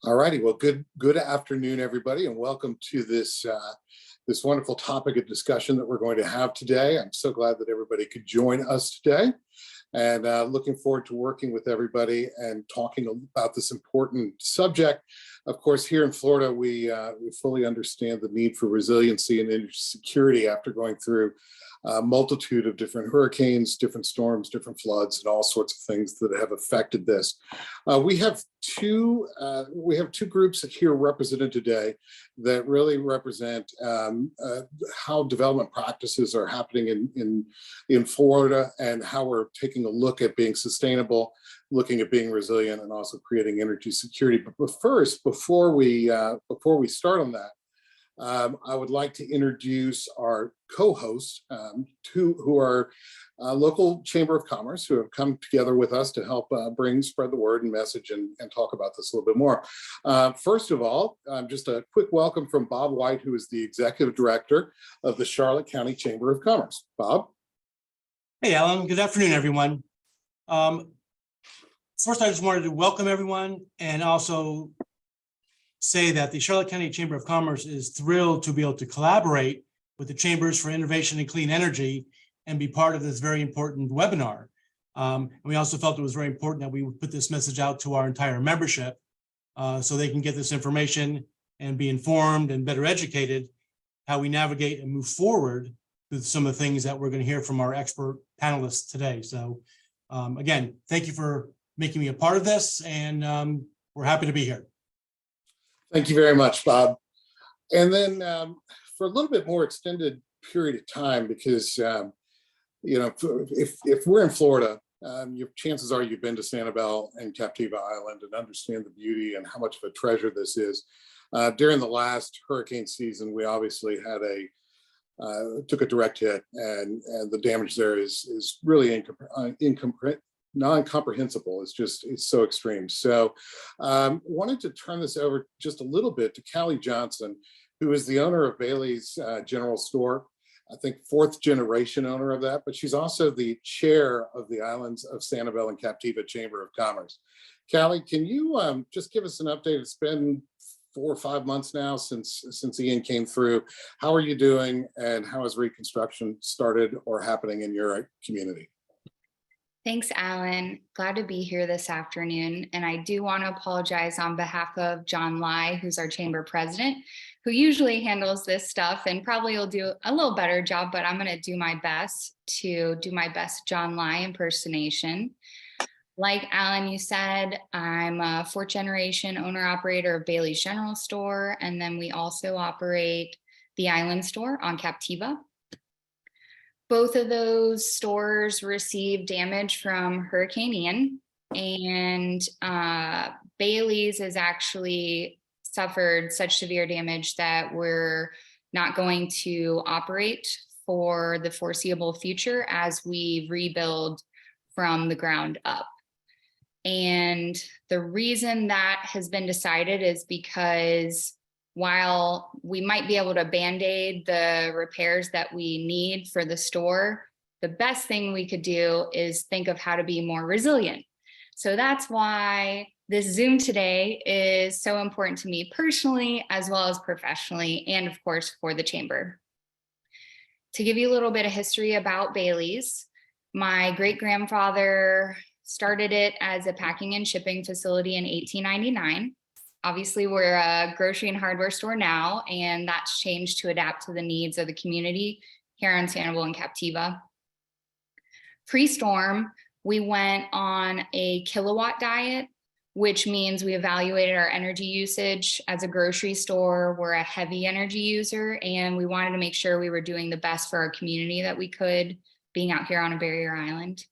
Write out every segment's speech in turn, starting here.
All righty. Well, good afternoon, everybody, and welcome to this wonderful topic of discussion that we're going to have today. I'm so glad that everybody could join us today, and looking forward to working with everybody and talking about this important subject. Of course, here in Florida, we fully understand the need for resiliency and energy security after going through a multitude of different hurricanes, different storms, different floods, and all sorts of things that have affected this. We have two groups here represented today that really represent how development practices are happening in Florida and how we're taking a look at being sustainable, looking at being resilient, and also creating energy security. But first, before we start on that, I would like to introduce our co-hosts, who are local Chamber of Commerce, who have come together with us to help spread the word and message and talk about this a little bit more. First of all, just a quick welcome from Bob White, who is the Executive Director of the Charlotte County Chamber of Commerce. Bob? Hey, Alan. Good afternoon, everyone. First, I just wanted to welcome everyone and also say that the Charlotte County Chamber of Commerce is thrilled to be able to collaborate with the Chambers for Innovation and Clean Energy and be part of this very important webinar. And we also felt it was very important that we would put this message out to our entire membership so they can get this information and be informed and better educated how we navigate and move forward with some of the things that we're going to hear from our expert panelists today. So again, thank you for making me a part of this, and we're happy to be here. Thank you very much, Bob. And then for a little bit more extended period of time, because if we're in Florida, your chances are you've been to Sanibel and Captiva Island and understand the beauty and how much of a treasure this is. During the last hurricane season, we obviously had took a direct hit, and the damage there is really non-comprehensible. It's so extreme. So wanted to turn this over just a little bit to Callie Johnson, who is the owner of Bailey's General Store. I think fourth generation owner of that, but she's also the chair of the Islands of Sanibel and Captiva Chamber of Commerce. Callie, can you just give us an update? It's been 4 or 5 months now since Ian came through. How are you doing, and how has reconstruction started or happening in your community? Thanks, Alan. Glad to be here this afternoon. And I do want to apologize on behalf of John Lai, who's our chamber president, who usually handles this stuff and probably will do a little better job, but I'm going to do my best John Lai impersonation. Like Alan, you said, I'm a fourth generation owner operator of Bailey's General Store. And then we also operate the Island Store on Captiva. Both of those stores received damage from Hurricane Ian, and Bailey's has actually suffered such severe damage that we're not going to operate for the foreseeable future as we rebuild from the ground up. And the reason that has been decided is because while we might be able to band-aid the repairs that we need for the store, the best thing we could do is think of how to be more resilient. So that's why this Zoom today is so important to me personally, as well as professionally, and of course for the chamber. To give you a little bit of history about Bailey's, my great-grandfather started it as a packing and shipping facility in 1899. Obviously, we're a grocery and hardware store now, and that's changed to adapt to the needs of the community here on Sanibel and Captiva. Pre-storm, we went on a kilowatt diet, which means we evaluated our energy usage. As a grocery store, we're a heavy energy user, and we wanted to make sure we were doing the best for our community that we could, being out here on a barrier island.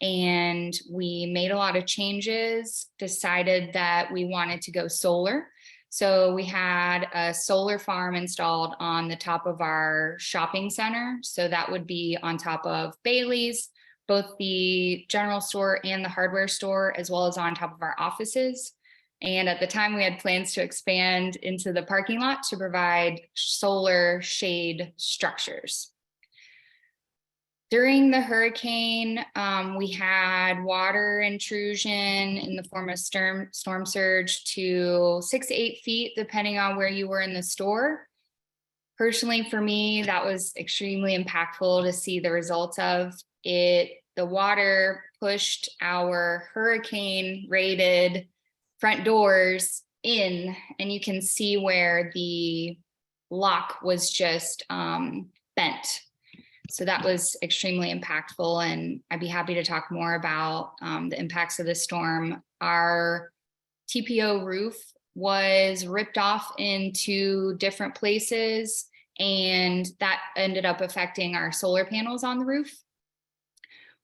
And we made a lot of changes, decided that we wanted to go solar. So we had a solar farm installed on the top of our shopping center. So that would be on top of Bailey's, both the general store and the hardware store, as well as on top of our offices. And at the time, we had plans to expand into the parking lot to provide solar shade structures. During the hurricane, we had water intrusion in the form of storm surge to 6 to 8 feet, depending on where you were in the store. Personally, for me, that was extremely impactful to see the results of it. The water pushed our hurricane rated front doors in, and you can see where the lock was just bent. So that was extremely impactful, and I'd be happy to talk more about the impacts of the storm. Our TPO roof was ripped off into different places, and that ended up affecting our solar panels on the roof,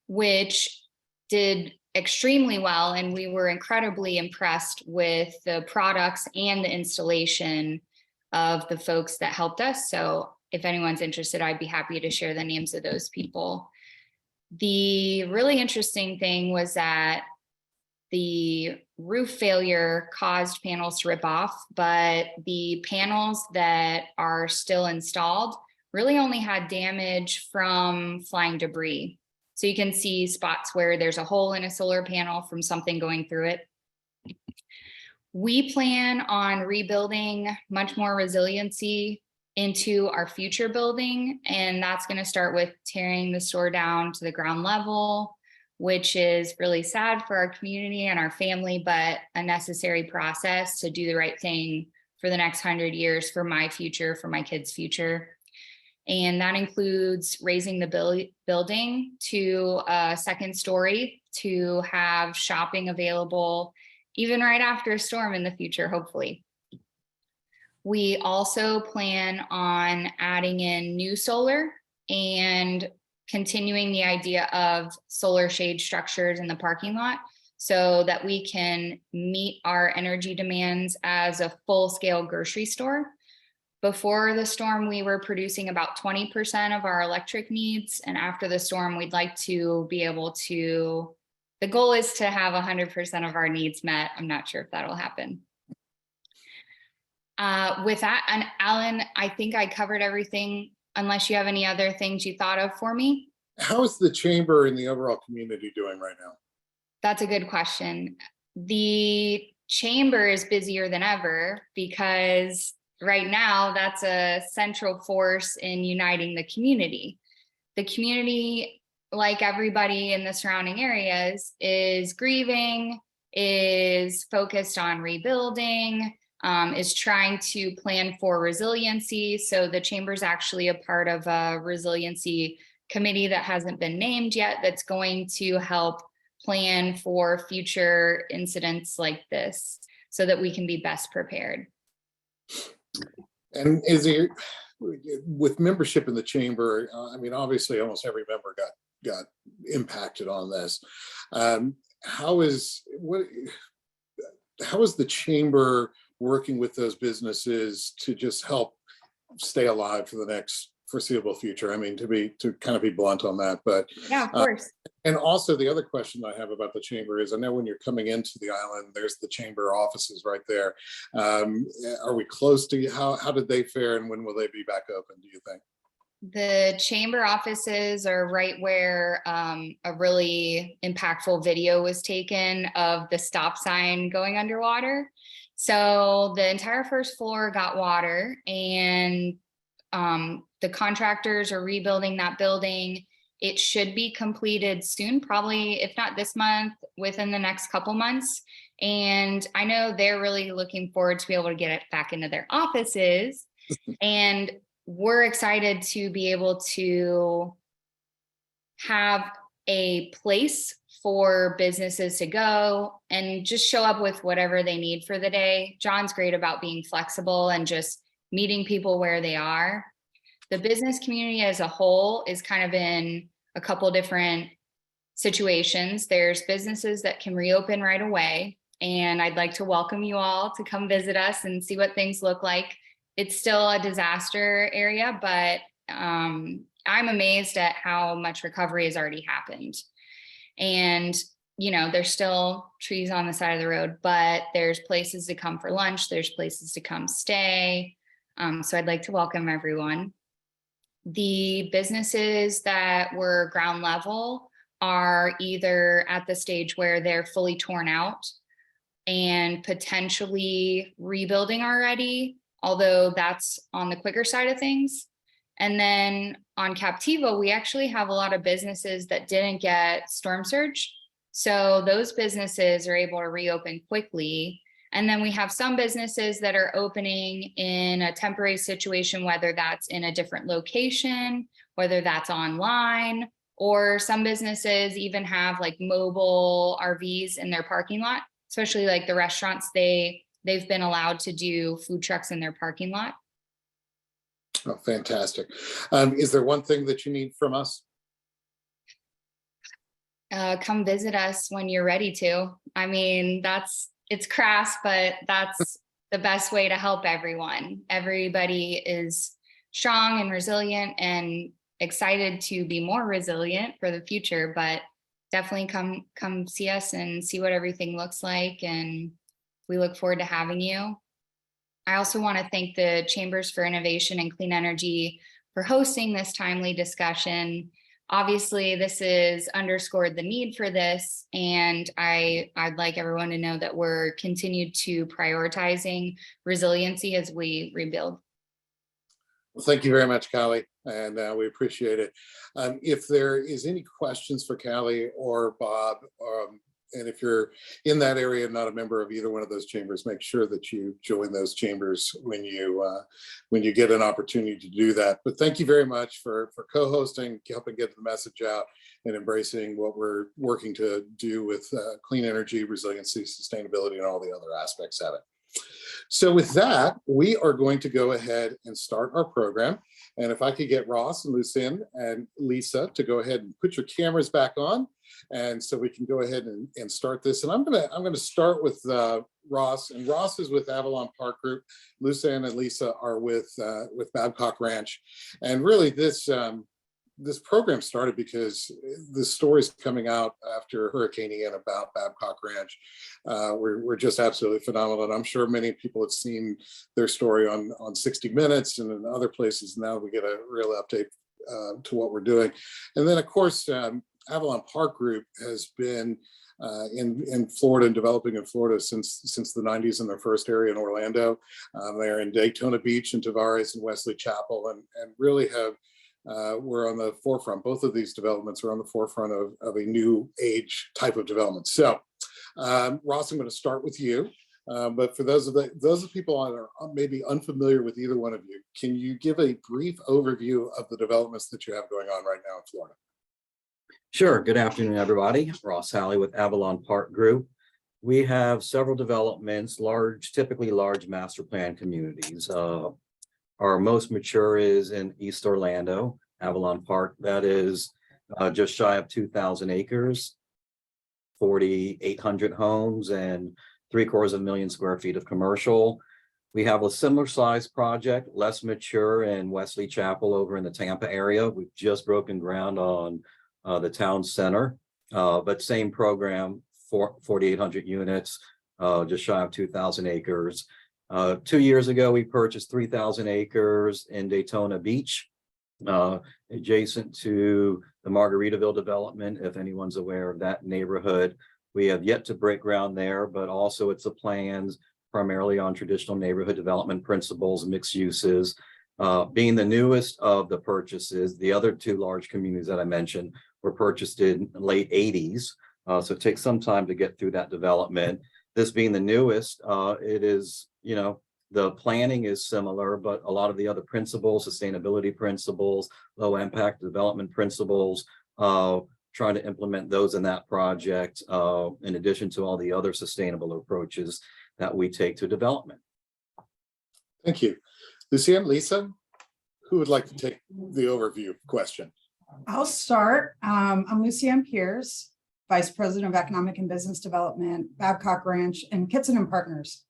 which did extremely well. And we were incredibly impressed with the products and the installation of the folks that helped us. So if anyone's interested, I'd be happy to share the names of those people. The really interesting thing was that the roof failure caused panels to rip off, but the panels that are still installed really only had damage from flying debris. So you can see spots where there's a hole in a solar panel from something going through it. We plan on rebuilding much more resiliency into our future building, and that's going to start with tearing the store down to the ground level, which is really sad for our community and our family, but a necessary process to do the right thing for the next 100 years, for my future, for my kids' future. And that includes raising the building to a second story to have shopping available even right after a storm in the future, hopefully. We also plan on adding in new solar and continuing the idea of solar shade structures in the parking lot so that we can meet our energy demands as a full-scale grocery store. Before the storm, we were producing about 20% of our electric needs. And after the storm, we'd like to be able to, the goal is to have 100% of our needs met. I'm not sure if that'll happen. With that, and Alan, I think I covered everything, unless you have any other things you thought of for me. How is the chamber and the overall community doing right now? That's a good question. The chamber is busier than ever because right now that's a central force in uniting the community. The community, like everybody in the surrounding areas, is grieving, is focused on rebuilding, is trying to plan for resiliency. So the chamber is actually a part of a resiliency committee that hasn't been named yet, that's going to help plan for future incidents like this so that we can be best prepared. And is there, with membership in the chamber, I mean, obviously almost every member got impacted on this. How is the chamber working with those businesses to just help stay alive for the next foreseeable future? I mean, to kind of be blunt on that, but yeah, of course. And also the other question I have about the chamber is, I know when you're coming into the island, there's the chamber offices right there. Are we close to, how did they fare, and when will they be back open, do you think? The chamber offices are right where a really impactful video was taken of the stop sign going underwater. So the entire first floor got water, and the contractors are rebuilding that building. It should be completed soon, probably, if not this month, within the next couple months. And I know they're really looking forward to be able to get it back into their offices. And we're excited to be able to have a place for businesses to go and just show up with whatever they need for the day. John's great about being flexible and just meeting people where they are. The business community as a whole is kind of in a couple different situations. There's businesses that can reopen right away, and I'd like to welcome you all to come visit us and see what things look like. It's still a disaster area, but I'm amazed at how much recovery has already happened. And, you know, there's still trees on the side of the road, but there's places to come for lunch. There's places to come stay. So I'd like to welcome everyone. The businesses that were ground level are either at the stage where they're fully torn out and potentially rebuilding already, although that's on the quicker side of things. And then on Captiva, we actually have a lot of businesses that didn't get storm surge. So those businesses are able to reopen quickly. And then we have some businesses that are opening in a temporary situation, whether that's in a different location, whether that's online, or some businesses even have like mobile RVs in their parking lot, especially like the restaurants, they've been allowed to do food trucks in their parking lot. Oh, fantastic. Is there one thing that you need from us? Come visit us when you're ready to. I mean, it's crass, but that's the best way to help everyone. Everybody is strong and resilient and excited to be more resilient for the future, but definitely come see us and see what everything looks like. And we look forward to having you. I also want to thank the Chambers for Innovation and Clean Energy for hosting this timely discussion. Obviously, this has underscored the need for this, and I'd like everyone to know that we're continued to prioritizing resiliency as we rebuild. Well, thank you very much, Callie, and we appreciate it. If there is any questions for Callie or Bob, and if you're in that area and not a member of either one of those chambers, make sure that you join those chambers when you get an opportunity to do that. But thank you very much for co-hosting, helping get the message out, and embracing what we're working to do with clean energy, resiliency, sustainability, and all the other aspects of it. So with that, we are going to go ahead and start our program. And if I could get Ross and Lucien and Lisa to go ahead and put your cameras back on, and so we can go ahead and start this. And I'm gonna start with Ross, and Ross is with Avalon Park Group. Lucien and Lisa are with Babcock Ranch, and really this program started because the stories coming out after Hurricane Ian about Babcock Ranch were just absolutely phenomenal. And I'm sure many people have seen their story on 60 Minutes and in other places. Now we get a real update to what we're doing. And then, of course, Avalon Park Group has been in Florida and developing in Florida since the 90s in their first area in Orlando. They're in Daytona Beach and Tavares and Wesley Chapel, and really have we're on the forefront. Both of these developments are on the forefront of a new age type of development. So, Ross, I'm going to start with you. But for those of people that are maybe unfamiliar with either one of you, can you give a brief overview of the developments that you have going on right now in Florida? Sure. Good afternoon, everybody. Ross Halley with Avalon Park Group. We have several developments, typically large master plan communities. Our most mature is in East Orlando, Avalon Park. That is just shy of 2,000 acres, 4,800 homes, and 750,000 square feet of commercial. We have a similar size project, less mature, in Wesley Chapel over in the Tampa area. We've just broken ground on the town center, but same program, 4,800 units, just shy of 2,000 acres. 2 years ago, we purchased 3,000 acres in Daytona Beach, adjacent to the Margaritaville development, if anyone's aware of that neighborhood. We have yet to break ground there, but also it's a plans primarily on traditional neighborhood development principles, mixed uses. Being the newest of the purchases, the other two large communities that I mentioned were purchased in the late 80s. So it takes some time to get through that development. This being the newest, it is, the planning is similar, but a lot of the other principles, sustainability principles, low impact development principles, trying to implement those in that project, in addition to all the other sustainable approaches that we take to development. Thank you. Lucien, Lisa, who would like to take the overview question? I'll start. I'm Lucien Pierce, Vice President of Economic and Business Development, Babcock Ranch, and Kitson and Partners.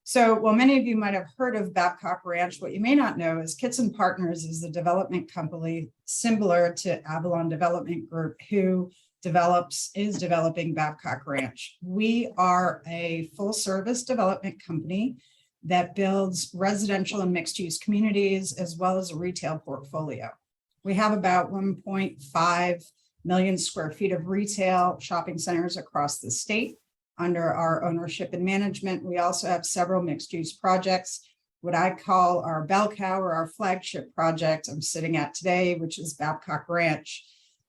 So while many of you might have heard of Babcock Ranch, what you may not know is Kitson Partners is the development company similar to Avalon Development Group, who is developing Babcock Ranch. We are a full service development company that builds residential and mixed-use communities as well as a retail portfolio. We have about 1.5 million square feet of retail shopping centers across the state under our ownership and management. We also have several mixed-use projects, what I call our bell cow or our flagship project I'm sitting at today, which is Babcock Ranch.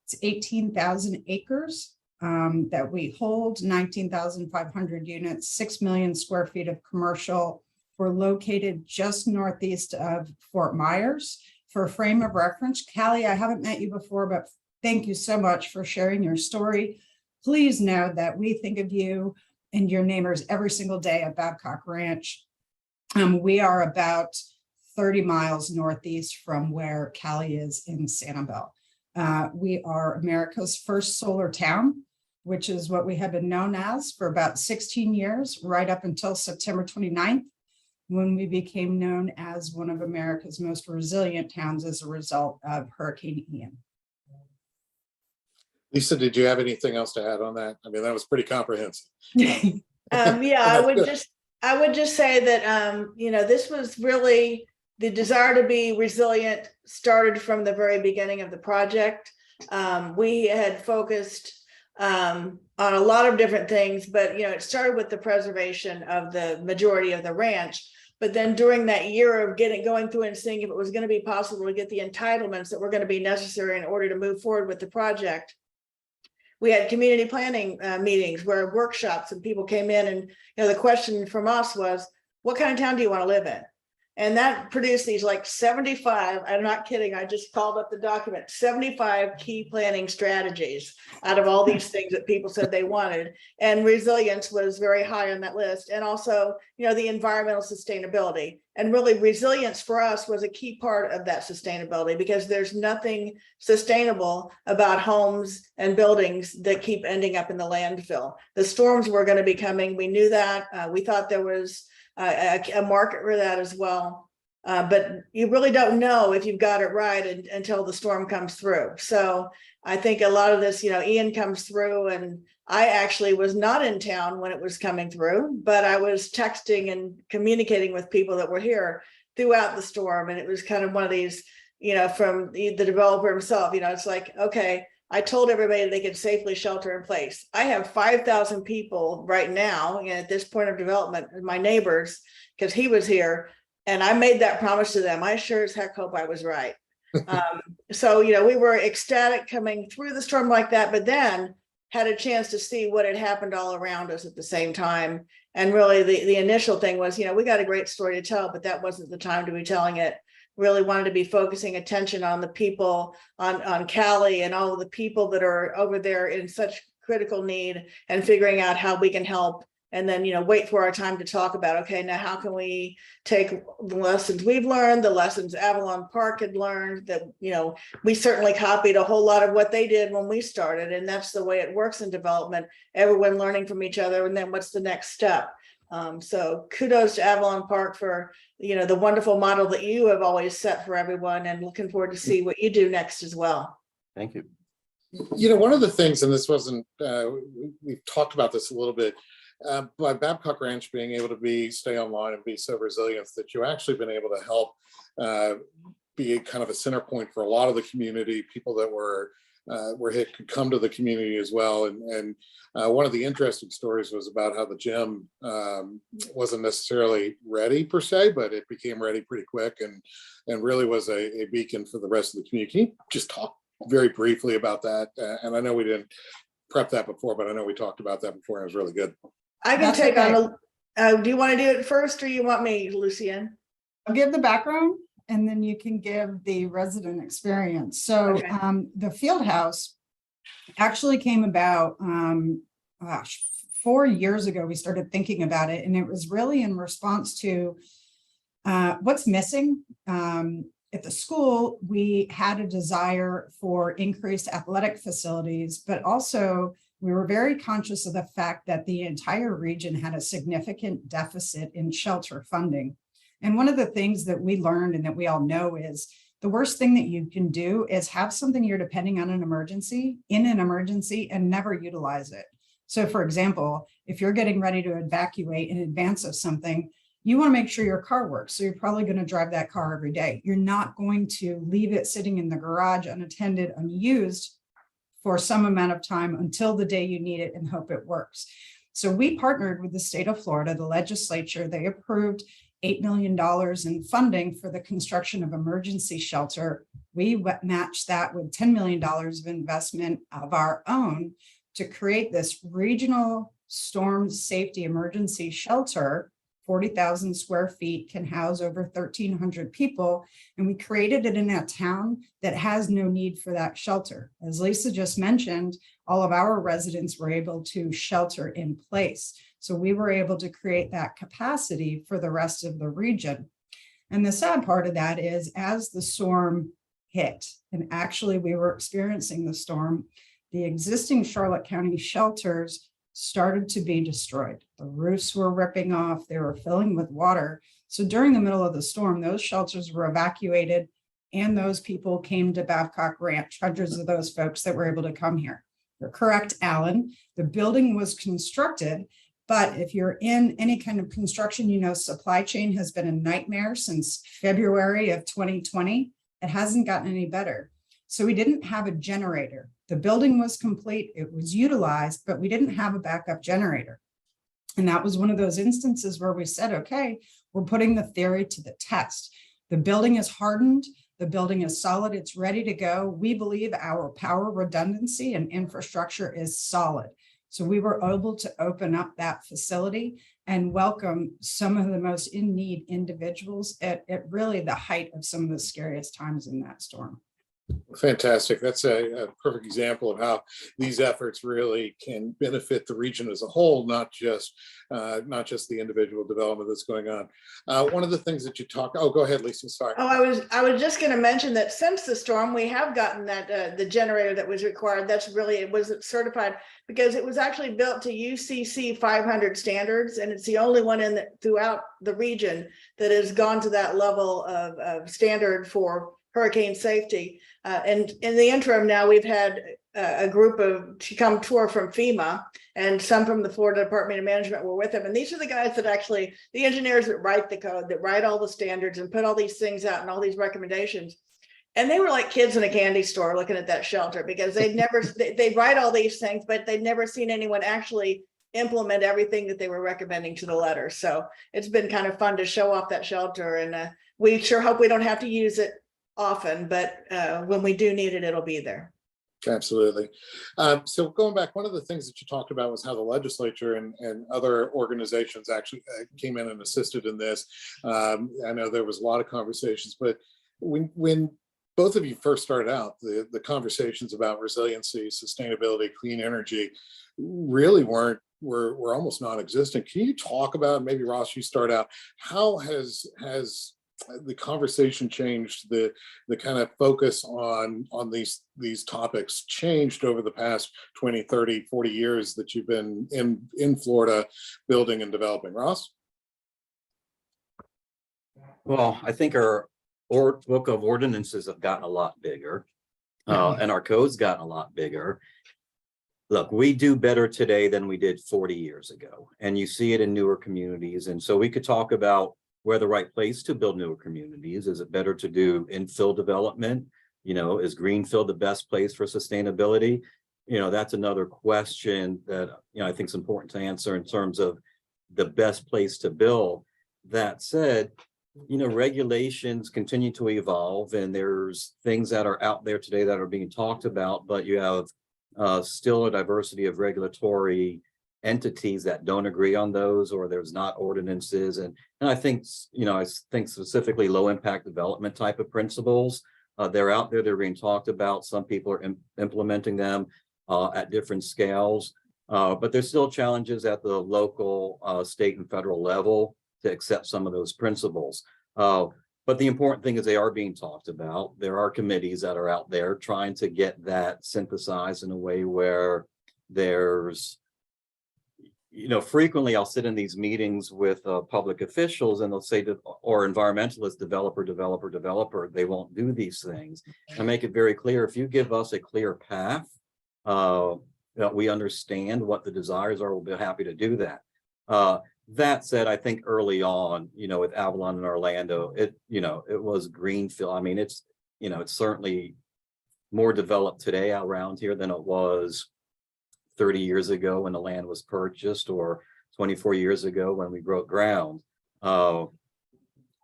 It's 18,000 acres that we hold, 19,500 units, 6 million square feet of commercial. We're located just northeast of Fort Myers. For a frame of reference, Callie, I haven't met you before, but thank you so much for sharing your story. Please know that we think of you and your neighbors every single day at Babcock Ranch. We are about 30 miles northeast from where Callie is in Sanibel. We are America's first solar town, which is what we have been known as for about 16 years, right up until September 29th, when we became known as one of America's most resilient towns as a result of Hurricane Ian. Lisa, did you have anything else to add on that? I mean, that was pretty comprehensive. Yeah, I would just say that, this was really the desire to be resilient started from the very beginning of the project. We had focused on a lot of different things, but, it started with the preservation of the majority of the ranch. But then during that year of going through and seeing if it was going to be possible to get the entitlements that were going to be necessary in order to move forward with the project, we had community planning meetings where workshops and people came in, and the question from us was, what kind of town do you want to live in? And that produced these like 75, I'm not kidding, I just called up the document, 75 key planning strategies out of all these things that people said they wanted. And resilience was very high on that list. And also, the environmental sustainability. And really resilience for us was a key part of that sustainability, because there's nothing sustainable about homes and buildings that keep ending up in the landfill. The storms were going to be coming. We knew that. We thought there was a market for that as well. But you really don't know if you've got it right until the storm comes through. So I think a lot of this, Ian comes through, and I actually was not in town when it was coming through, but I was texting and communicating with people that were here throughout the storm. And it was kind of one of these, from the developer himself, it's like, okay, I told everybody they could safely shelter in place. I have 5,000 people right now at this point of development, my neighbors, because he was here, and I made that promise to them. I sure as heck hope I was right. So, we were ecstatic coming through the storm like that, but then had a chance to see what had happened all around us at the same time. And really the initial thing was, we got a great story to tell, but that wasn't the time to be telling it. Really wanted to be focusing attention on the people, on Callie and all of the people that are over there in such critical need, and figuring out how we can help. And then, wait for our time to talk about, okay, now how can we take the lessons we've learned, the lessons Avalon Park had learned, that, we certainly copied a whole lot of what they did when we started. And that's the way it works in development, everyone learning from each other. And then what's the next step? So kudos to Avalon Park for, the wonderful model that you have always set for everyone, and looking forward to see what you do next as well. Thank you. One of the things, and this wasn't, we've talked about this a little bit, by Babcock Ranch being able to stay online and be so resilient, that you actually been able to help be kind of a center point for a lot of the community. People that were hit could come to the community as well. And one of the interesting stories was about how the gym wasn't necessarily ready per se, but it became ready pretty quick, and really was a beacon for the rest of the community. Can you just talk very briefly about that? And I know we didn't prep that before, but I know we talked about that before, and it was really good. I can take on do you want to do it first, or you want me, Lucienne? I'll give the background, and then you can give the resident experience. So Okay. The field house actually came about, 4 years ago. We started thinking about it, and it was really in response to what's missing. At the school, we had a desire for increased athletic facilities, but also we were very conscious of the fact that the entire region had a significant deficit in shelter funding. And one of the things that we learned, and that we all know, is the worst thing that you can do is have something you're depending on in an emergency and never utilize it. So for example, if you're getting ready to evacuate in advance of something, you want to make sure your car works. So you're probably going to drive that car every day. You're not going to leave it sitting in the garage unattended, unused for some amount of time until the day you need it and hope it works. So we partnered with the state of Florida, the legislature. They approved $8 million in funding for the construction of emergency shelter. We matched that with $10 million of investment of our own to create this regional storm safety emergency shelter. 40,000 square feet, can house over 1,300 people. And we created it in a town that has no need for that shelter. As Lisa just mentioned, all of our residents were able to shelter in place. So we were able to create that capacity for the rest of the region. And the sad part of that is, as the storm hit, and actually we were experiencing the storm, the existing Charlotte County shelters started to be destroyed. The roofs were ripping off, they were filling with water. So during the middle of the storm, those shelters were evacuated and those people came to Babcock Ranch, hundreds of those folks that were able to come here. You're correct, Alan. The building was constructed, but if you're in any kind of construction, you know, supply chain has been a nightmare since February of 2020. It hasn't gotten any better. So we didn't have a generator. The building was complete, it was utilized, but we didn't have a backup generator. And that was one of those instances where we said, okay, we're putting the theory to the test. The building is hardened, the building is solid, it's ready to go. We believe our power redundancy and infrastructure is solid. So we were able to open up that facility and welcome some of the most in need individuals at really the height of some of the scariest times in that storm. Fantastic. That's a perfect example of how these efforts really can benefit the region as a whole, not just the individual development that's going on. One of the things that you talk, oh, go ahead, Lisa, sorry. Oh, I was just going to mention that since the storm, we have gotten that the generator that was required. That's really, it wasn't certified because it was actually built to UCC 500 standards, and it's the only one throughout the region that has gone to that level of standard for hurricane safety. And in the interim now, we've had a group to come tour from FEMA, and some from the Florida Department of Management were with them. And these are the guys that actually, the engineers that write the code, that write all the standards and put all these things out and all these recommendations. And they were like kids in a candy store looking at that shelter, because they'd never, they write all these things, but they'd never seen anyone actually implement everything that they were recommending to the letter. So it's been kind of fun to show off that shelter. And we sure hope we don't have to use it often, but when we do need it, it'll be there. Absolutely. So going back, one of the things that you talked about was how the legislature and other organizations actually came in and assisted in this. I know there was a lot of conversations, but when both of you first started out, the conversations about resiliency, sustainability, clean energy really were almost non-existent. Can you talk about, maybe Ross, you start out, how has the conversation changed, the kind of focus on these topics changed over the past 20, 30, 40 years that you've been in Florida building and developing? Ross? Well, I think our book of ordinances have gotten a lot bigger, and our code's gotten a lot bigger. Look, we do better today than we did 40 years ago, and you see it in newer communities. And so we could talk about where the right place to build newer communities. Is it better to do infill development? You know, is greenfield the best place for sustainability? You know, that's another question that, you know, I think is important to answer in terms of the best place to build. That said, you know, regulations continue to evolve, and there's things that are out there today that are being talked about, but you have still a diversity of regulatory entities that don't agree on those, or there's not ordinances. And I think, you know, I think specifically low impact development type of principles, they're out there, they're being talked about. Some people are implementing them at different scales, but there's still challenges at the local, state and federal level to accept some of those principles. But the important thing is they are being talked about. There are committees that are out there trying to get that synthesized in a way where there's, you know, frequently I'll sit in these meetings with public officials, and they'll say that, or environmentalists, developer, they won't do these things. I make it very clear, if you give us a clear path, that we understand what the desires are, we'll be happy to do that. That said, I think early on, with Avalon and Orlando, it was greenfield. I mean, it's certainly more developed today around here than it was 30 years ago when the land was purchased, or 24 years ago when we broke ground.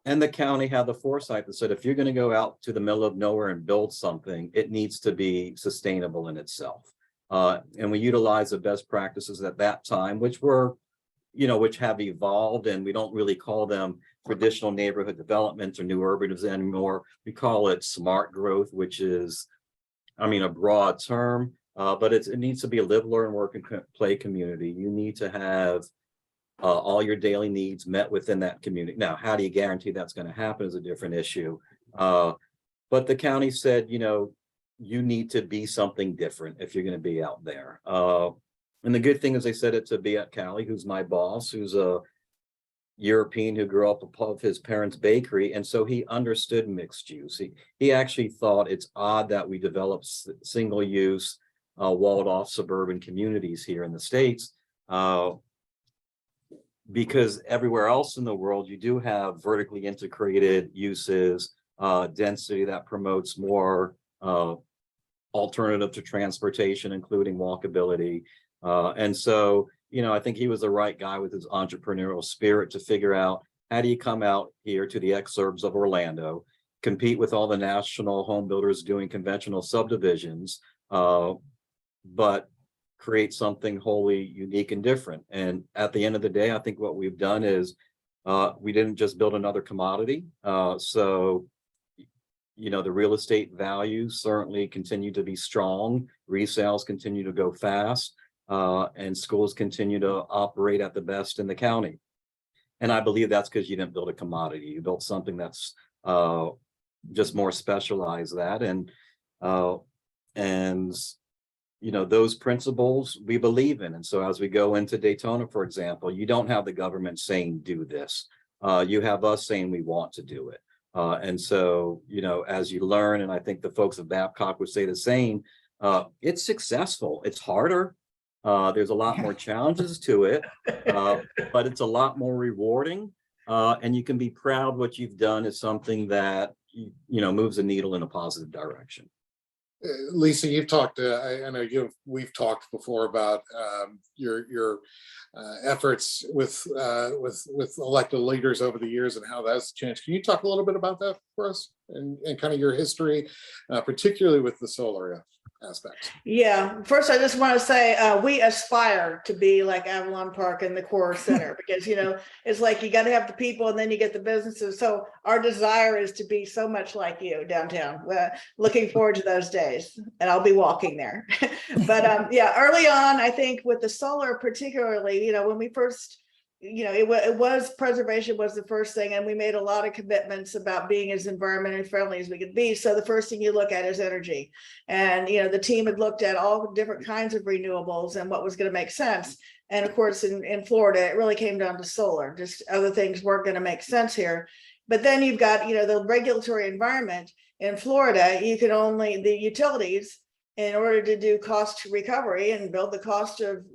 And the county had the foresight that said, if you're going to go out to the middle of nowhere and build something, it needs to be sustainable in itself. And we utilize the best practices at that time, which have evolved, and we don't really call them traditional neighborhood developments or new urbanities anymore. We call it smart growth, which is, a broad term, but it needs to be a live, learn, work, and play community. You need to have all your daily needs met within that community. Now, how do you guarantee that's going to happen is a different issue. But the county said, you need to be something different if you're going to be out there. And the good thing is they said it to Beat Cali, who's my boss, who's a European who grew up above his parents' bakery. And so he understood mixed use. He actually thought it's odd that we develop single use, walled off suburban communities here in the States. Because everywhere else in the world, you do have vertically integrated uses, density that promotes more alternative to transportation, including walkability. And so, I think he was the right guy with his entrepreneurial spirit to figure out, how do you come out here to the exurbs of Orlando, compete with all the national home builders doing conventional subdivisions, but create something wholly unique and different. And at the end of the day, I think what we've done is we didn't just build another commodity. So the real estate values certainly continue to be strong. Resales continue to go fast, and schools continue to operate at the best in the county. And I believe that's because you didn't build a commodity. You built something that's just more specialized those principles we believe in. And so as we go into Daytona, for example, you don't have the government saying, do this. You have us saying we want to do it. And so, as you learn, and I think the folks at Babcock would say the same, it's successful. It's harder. There's a lot more challenges to it, but it's a lot more rewarding. And you can be proud what you've done is something that, moves the needle in a positive direction. Lisa, you've talked. I know we've talked before about your efforts with elected leaders over the years and how that's changed. Can you talk a little bit about that for us and kind of your history, particularly with the solar aspects? Yeah, first I just want to say we aspire to be like Avalon Park and the Core Center, because it's like you got to have the people and then you get the businesses. So our desire is to be so much like you downtown. Looking forward to those days, and I'll be walking there. But early on, I think with the solar particularly, when we first, it was preservation was the first thing, and we made a lot of commitments about being as environmentally friendly as we could be. So the first thing you look at is energy, and the team had looked at all different kinds of renewables and what was going to make sense. And of course, in Florida, it really came down to solar. Just other things weren't going to make sense here. But then you've got the regulatory environment in Florida. You can only the utilities, in order to do cost recovery and build the cost of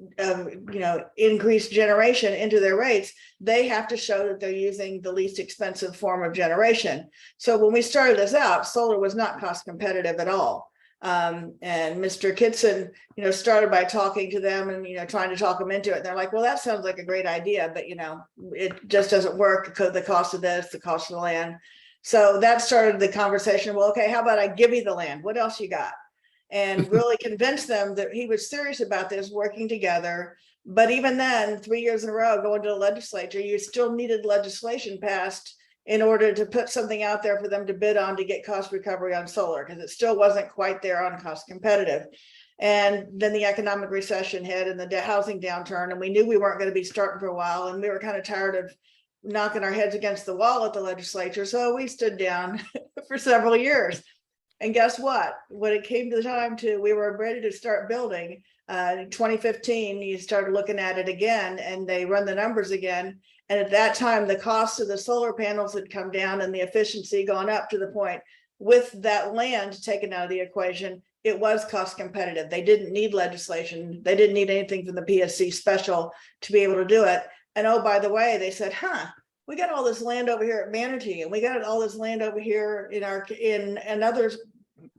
increased generation into their rates, they have to show that they're using the least expensive form of generation. So when we started this out, solar was not cost competitive at all. And Mr. Kitson, started by talking to them and, trying to talk them into it. And they're like, well, that sounds like a great idea, but, it just doesn't work because the cost of this, the cost of the land. So that started the conversation. Well, okay, how about I give you the land? What else you got? And really convince them that he was serious about this, working together. But even then, 3 years in a row, going to the legislature, you still needed legislation passed in order to put something out there for them to bid on to get cost recovery on solar, because it still wasn't quite there on cost competitive. And then the economic recession hit and the housing downturn, and we knew we weren't going to be starting for a while, and we were kind of tired of knocking our heads against the wall at the legislature. So we stood down for several years. And guess what? When it came to the time we were ready to start building, 2015, you started looking at it again, and they run the numbers again. And at that time, the cost of the solar panels had come down and the efficiency gone up to the point with that land taken out of the equation, it was cost competitive. They didn't need legislation. They didn't need anything from the PSC special to be able to do it. And oh, by the way, they said, we got all this land over here at Manatee, and we got all this land over here in others.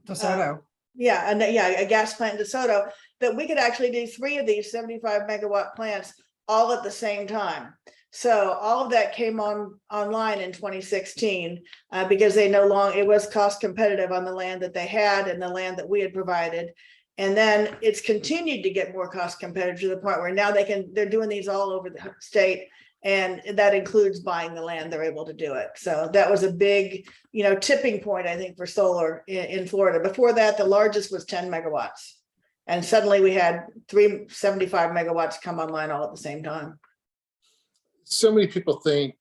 DeSoto. A gas plant in DeSoto, that we could actually do 3 of these 75 megawatt plants all at the same time. So all of that came online in 2016 because they it was cost competitive on the land that they had and the land that we had provided. And then it's continued to get more cost competitive to the point where now they're doing these all over the state. And that includes buying the land, they're able to do it. So that was a big, tipping point, I think, for solar in Florida. Before that, the largest was 10 megawatts. And suddenly we had 375 megawatts come online all at the same time. So many people think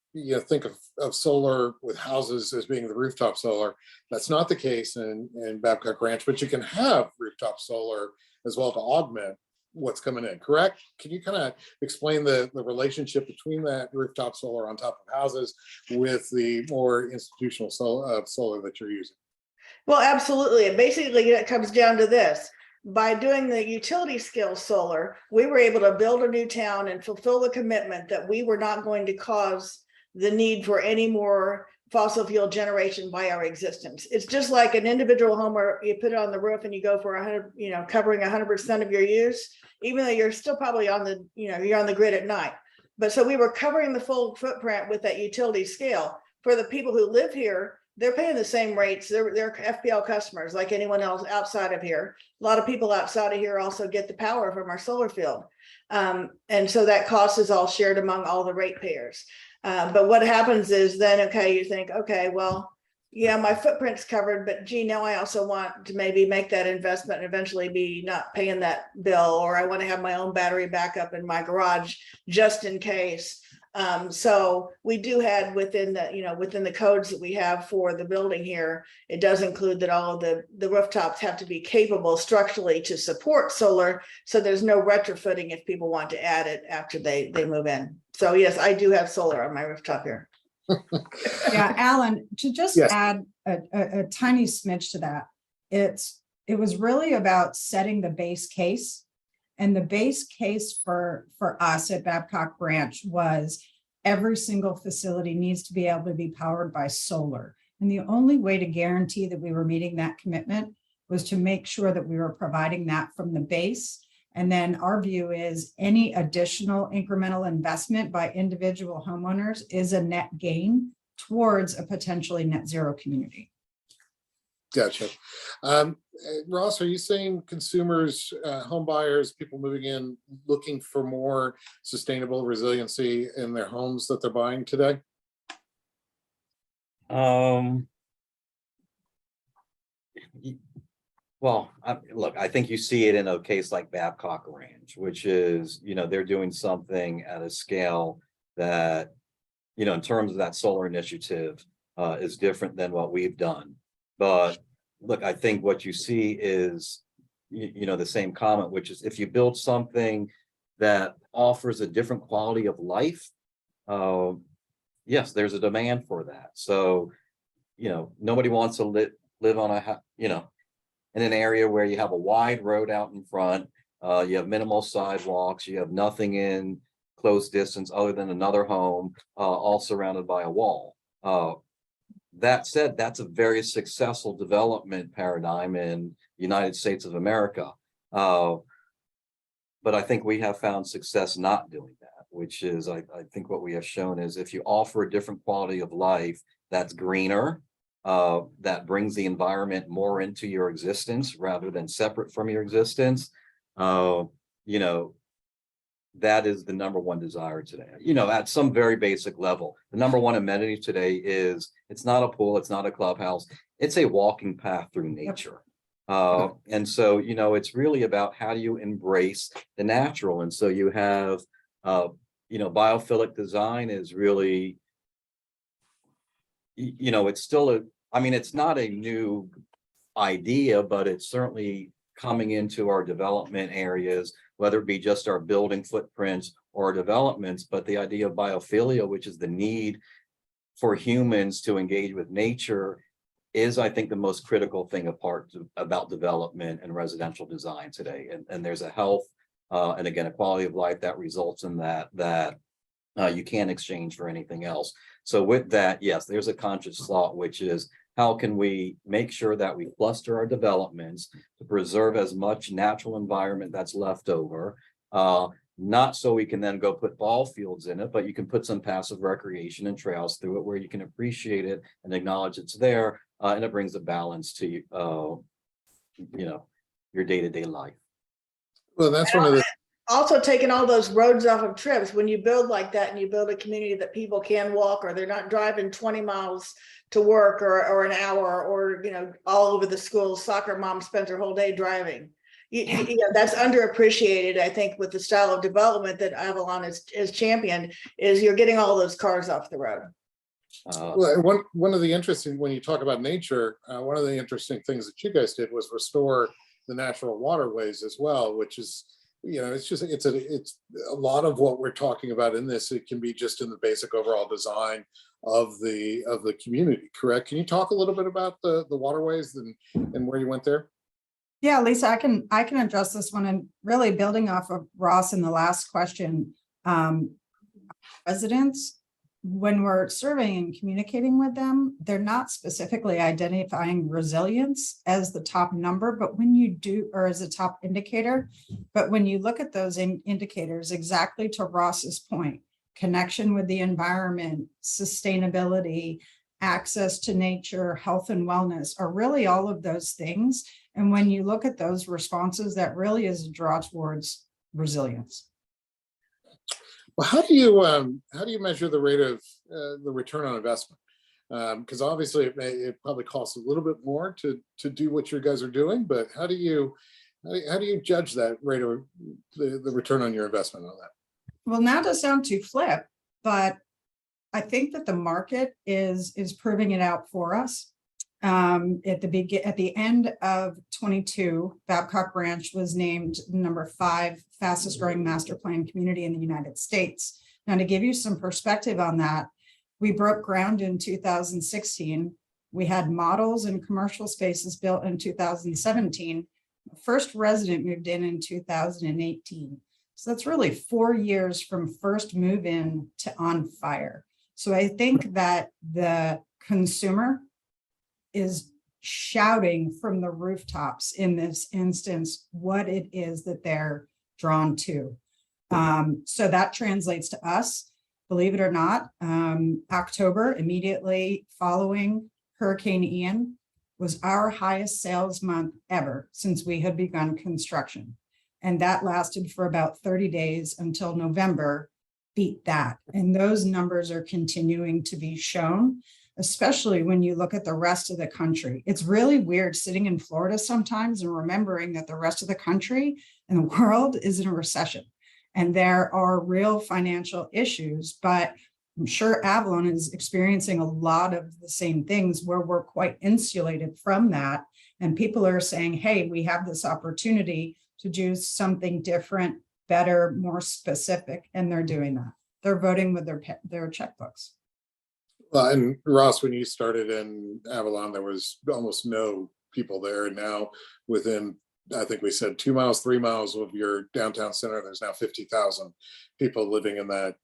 of solar with houses as being the rooftop solar. That's not the case in Babcock Ranch, but you can have rooftop solar as well to augment what's coming in, correct? Can you kind of explain the relationship between that rooftop solar on top of houses with the more institutional solar that you're using? Well, absolutely. And basically it comes down to this. By doing the utility scale solar, we were able to build a new town and fulfill the commitment that we were not going to cause the need for any more fossil fuel generation by our existence. It's just like an individual home where you put it on the roof and you go for 100, covering 100% of your use, even though you're still probably on the, you're on the grid at night. But so we were covering the full footprint with that utility scale. For the people who live here, they're paying the same rates. They're FPL customers like anyone else outside of here. A lot of people outside of here also get the power from our solar field. And so that cost is all shared among all the ratepayers. But what happens is then, you think, well, yeah, my footprint's covered, but gee, now I also want to maybe make that investment and eventually be not paying that bill, or I want to have my own battery backup in my garage just in case. So we do have within the codes that we have for the building here, it does include that all of the rooftops have to be capable structurally to support solar. So there's no retrofitting if people want to add it after they move in. So yes, I do have solar on my rooftop here. Yeah, Alan, to just Yes. add a tiny smidge to that, it was really about setting the base case. And the base case for us at Babcock Ranch was every single facility needs to be able to be powered by solar. And the only way to guarantee that we were meeting that commitment was to make sure that we were providing that from the base. And then our view is any additional incremental investment by individual homeowners is a net gain towards a potentially net zero community. Gotcha. Ross, are you saying consumers, home buyers, people moving in, looking for more sustainable resiliency in their homes that they're buying today? Well, look, I think you see it in a case like Babcock Ranch, which is, they're doing something at a scale that, in terms of that solar initiative, is different than what we've done. But look, I think what you see is, the same comment, which is if you build something that offers a different quality of life, yes, there's a demand for that. So, nobody wants to live on in an area where you have a wide road out in front, you have minimal sidewalks, you have nothing in close distance other than another home, all surrounded by a wall. That said, that's a very successful development paradigm in the United States of America. But I think we have found success not doing that, which is, I think what we have shown is if you offer a different quality of life that's greener, that brings the environment more into your existence rather than separate from your existence, that is the number one desire today. At some very basic level, the number one amenity today is, it's not a pool, it's not a clubhouse, it's a walking path through nature. And so, it's really about how do you embrace the natural. And so you have, biophilic design is really, it's still it's not a new idea, but it's certainly coming into our development areas, whether it be just our building footprints or our developments. But the idea of biophilia, which is the need for humans to engage with nature, is, I think, the most critical thing about development and residential design today. And there's a health and again, a quality of life that results in that You can't exchange for anything else. So with that, yes, there's a conscious thought, which is how can we make sure that we cluster our developments to preserve as much natural environment that's left over, not so we can then go put ball fields in it, but you can put some passive recreation and trails through it where you can appreciate it and acknowledge it's there, and it brings a balance to your day-to-day life. Well, that's one of the, Also taking all those roads off of trips, when you build like that and you build a community that people can walk, or they're not driving 20 miles to work or an hour, or, all over the schools, soccer mom spends her whole day driving. That's underappreciated, I think, with the style of development that Avalon is championed, is you're getting all those cars off the road. well, one of the interesting, when you talk about nature, one of the interesting things that you guys did was restore the natural waterways as well, which is, it's a lot of what we're talking about in this. It can be just in the basic overall design of the community, correct? Can you talk a little bit about the waterways and where you went there? Yeah, Lisa, I can address this one, and really building off of Ross in the last question. Residents, when we're surveying and communicating with them, they're not specifically identifying resilience as the top number, but when you do, or as a top indicator, but when you look at those indicators, exactly to Ross's point, connection with the environment, sustainability, access to nature, health and wellness are really all of those things. And when you look at those responses, that really is a draw towards resilience. Well, how do you measure the rate of the return on investment? Because obviously it probably costs a little bit more to do what you guys are doing, but how do you judge that rate of the return on your investment on that? Well, not to sound too flip, but I think that the market is proving it out for us. At the end of 22, Babcock Ranch was named number 5 fastest growing master plan community in the United States. Now, to give you some perspective on that, we broke ground in 2016. We had models and commercial spaces built in 2017. The first resident moved in 2018. So that's really 4 years from first move in to on fire. So I think that the consumer is shouting from the rooftops in this instance what it is that they're drawn to. So that translates to us, believe it or not. October, immediately following Hurricane Ian, was our highest sales month ever since we had begun construction. And that lasted for about 30 days until November beat that. And those numbers are continuing to be shown, especially when you look at the rest of the country. It's really weird sitting in Florida sometimes and remembering that the rest of the country and the world is in a recession. And there are real financial issues, but I'm sure Avalon is experiencing a lot of the same things where we're quite insulated from that. And people are saying, hey, we have this opportunity to do something different, better, more specific, and they're doing that. They're voting with their checkbooks. Well, and Ross, when you started in Avalon, there was almost no people there. And now within, I think we said 2 miles, 3 miles of your downtown center, there's now 50,000 people living in that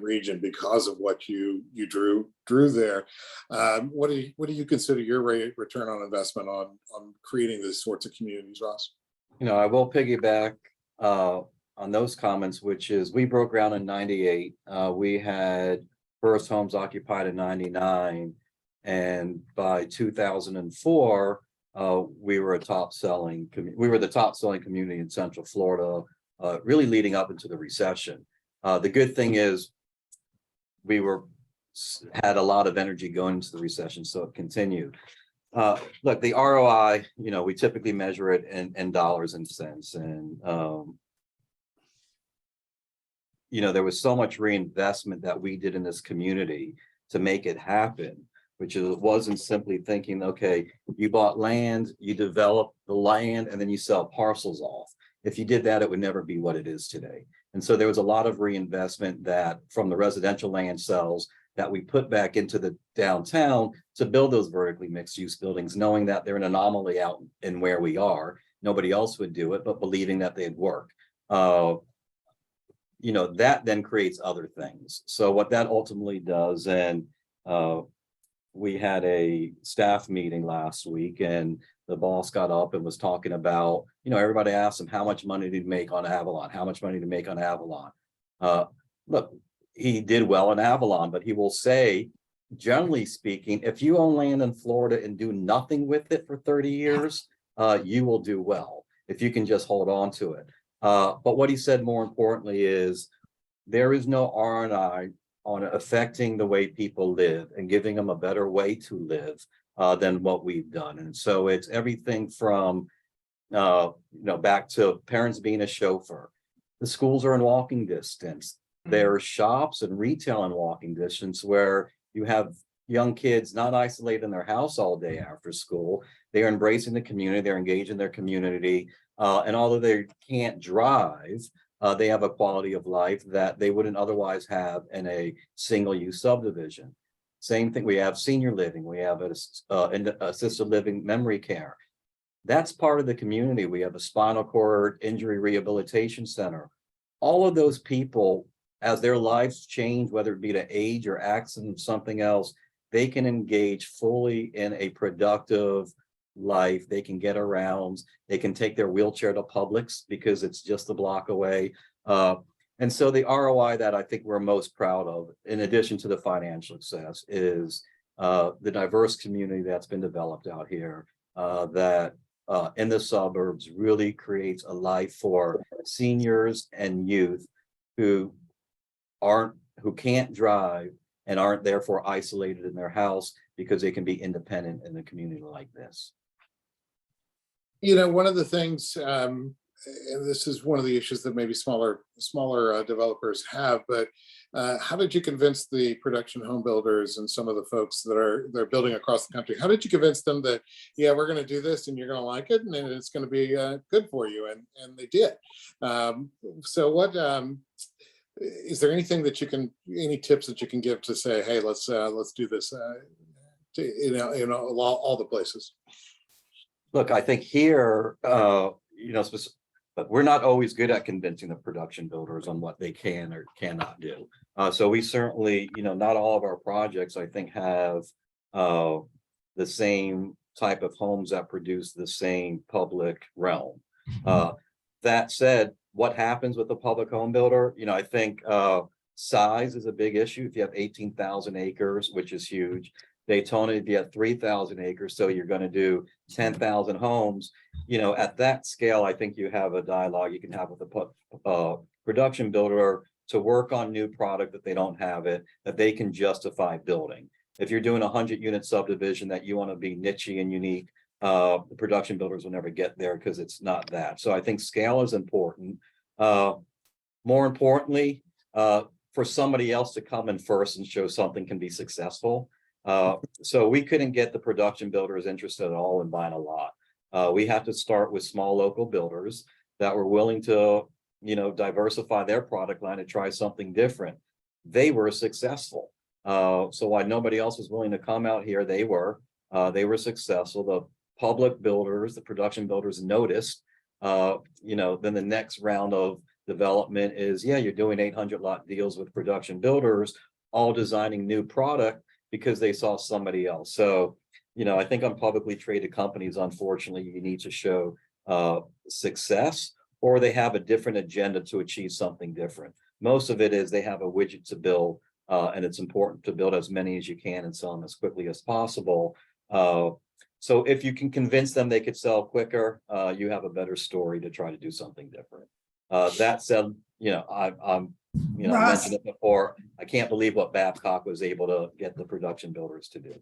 region because of what you drew there. What do you consider your return on investment on creating these sorts of communities, Ross? I will piggyback on those comments, which is we broke ground in 98. We had first homes occupied in 99. And by 2004, we were the top selling community in Central Florida, really leading up into the recession. The good thing is we had a lot of energy going into the recession, so it continued. Look, the ROI, we typically measure it in dollars and cents. And, there was so much reinvestment that we did in this community to make it happen, which wasn't simply thinking, okay, you bought land, you develop the land, and then you sell parcels off. If you did that, it would never be what it is today. And so there was a lot of reinvestment that from the residential land sales that we put back into the downtown to build those vertically mixed use buildings, knowing that they're an anomaly out in where we are. Nobody else would do it, but believing that they'd work. that then creates other things. So what that ultimately does, and we had a staff meeting last week, and the boss got up and was talking about, everybody asked him how much money did he make on Avalon, how much money did he make on Avalon. Look, he did well in Avalon, but he will say, generally speaking, if you own land in Florida and do nothing with it for 30 years, you will do well if you can just hold on to it. But what he said more importantly is there is no R&I on affecting the way people live and giving them a better way to live than what we've done. And so it's everything from, back to parents being a chauffeur. The schools are in walking distance. There are shops and retail in walking distance where you have young kids not isolated in their house all day after school. They're embracing the community, they're engaged in their community. And although they can't drive, they have a quality of life that they wouldn't otherwise have in a single-use subdivision. Same thing, we have senior living, we have assisted living, memory care. That's part of the community. We have a spinal cord injury rehabilitation center. All of those people, as their lives change, whether it be to age or accident or something else, they can engage fully in a productive life. They can get around, they can take their wheelchair to Publix because it's just a block away. And so the ROI that I think we're most proud of, in addition to the financial success, is the diverse community that's been developed out here that in the suburbs really creates a life for seniors and youth who can't drive and aren't therefore isolated in their house because they can be independent in a community like this. One of the things, and this is one of the issues that maybe smaller developers have, but how did you convince the production home builders and some of the folks that they're building across the country? How did you convince them that, yeah, we're going to do this and you're going to like it and it's going to be good for you? And they did. So what, is there anything that any tips that you can give to say, hey, let's do this, in all the places? Look, I think here, but we're not always good at convincing the production builders on what they can or cannot do. So we certainly, not all of our projects, I think, have the same type of homes that produce the same public realm. That said, what happens with the public home builder? I think size is a big issue. If you have 18,000 acres, which is huge. Daytona, if you have 3,000 acres, so you're going to do 10,000 homes. At that scale, I think you have a dialogue you can have with the production builder to work on new product that they don't have that they can justify building. If you're doing a 100-unit subdivision that you want to be niche and unique, the production builders will never get there because it's not that. So I think scale is important. More importantly, for somebody else to come in first and show something can be successful. So we couldn't get the production builders interested at all in buying a lot. We had to start with small local builders that were willing to, diversify their product line and try something different. They were successful. So while nobody else was willing to come out here, they were successful. The public builders, the production builders noticed, then the next round of development is, you're doing 800 lot deals with production builders, all designing new product because they saw somebody else. So, I think on publicly traded companies, unfortunately, you need to show success, or they have a different agenda to achieve something different. Most of it is they have a widget to build, and it's important to build as many as you can and sell them as quickly as possible. So if you can convince them they could sell quicker, you have a better story to try to do something different. That said, I mentioned it before. I can't believe what Babcock was able to get the production builders to do.